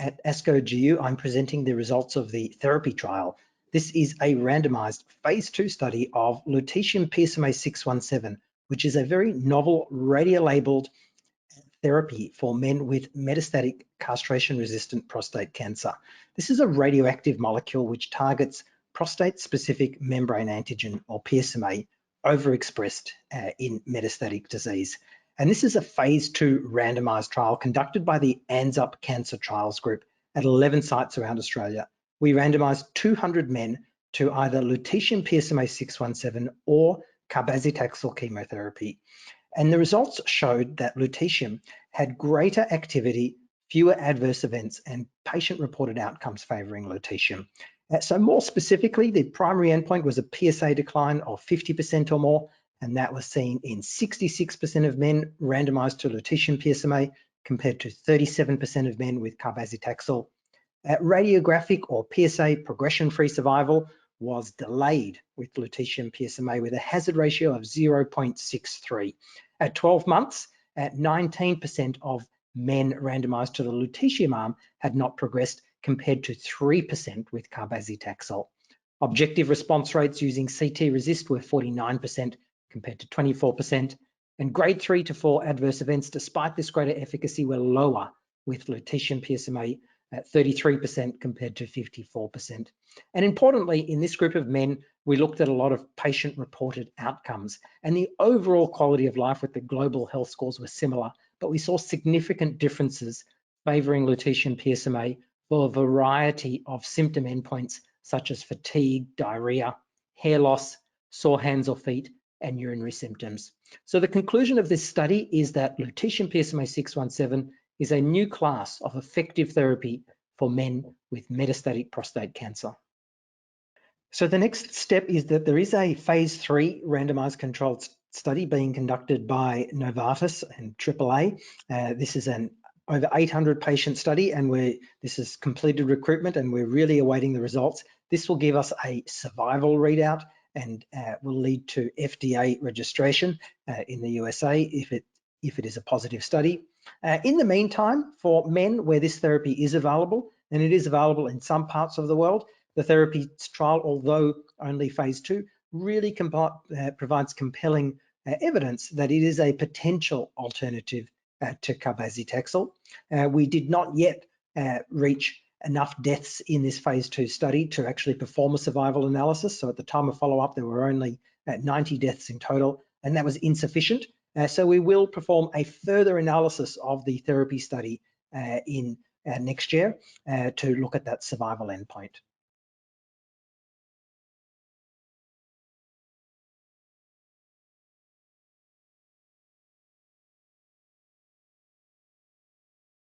at ASCO GU, I'm presenting the results of the therapy trial. This is a randomized phase 2 study of lutetium PSMA-617, which is a very novel radiolabeled therapy for men with metastatic castration-resistant prostate cancer. This is a radioactive molecule which targets prostate-specific membrane antigen, or PSMA, overexpressed in metastatic disease. And this is a phase 2 randomized trial conducted by the ANZUP Cancer Trials Group at 11 sites around Australia. We randomized 200 men to either lutetium PSMA-617 or cabazitaxel chemotherapy. And the results showed that lutetium had greater activity, fewer adverse events, and patient-reported outcomes favoring lutetium. So more specifically, the primary endpoint was a PSA decline of 50% or more, and that was seen in 66% of men randomized to lutetium PSMA compared to 37% of men with cabazitaxel. Radiographic or PSA progression-free survival was delayed with lutetium PSMA with a hazard ratio of 0.63. At 12 months, 19% of men randomized to the lutetium arm had not progressed compared to 3% with cabazitaxel. Objective response rates using CT RECIST were 49% compared to 24%, and grade 3 to 4 adverse events, despite this greater efficacy, were lower with lutetium PSMA at 33% compared to 54%. And importantly, in this group of men, we looked at a lot of patient-reported outcomes, and the overall quality of life with the global health scores were similar, but we saw significant differences favoring lutetium PSMA for a variety of symptom endpoints such as fatigue, diarrhea, hair loss, sore hands or feet, and urinary symptoms. So the conclusion of this study is that lutetium PSMA-617 is a new class of effective therapy for men with metastatic prostate cancer. So the next step is that there is a phase 3 randomized controlled study being conducted by Novartis and AAA. This is an over 800 patient study, and this has completed recruitment, and we're really awaiting the results. This will give us a survival readout and will lead to FDA registration in the USA if it is a positive study. In the meantime, for men where this therapy is available, and it is available in some parts of the world, the therapy trial, although only phase 2, really provides compelling evidence that it is a potential alternative to cabazitaxel. We did not yet reach enough deaths in this phase 2 study to actually perform a survival analysis. So at the time of follow-up, there were only 90 deaths in total, and that was insufficient. So we will perform a further analysis of the therapy study in next year to look at that survival endpoint.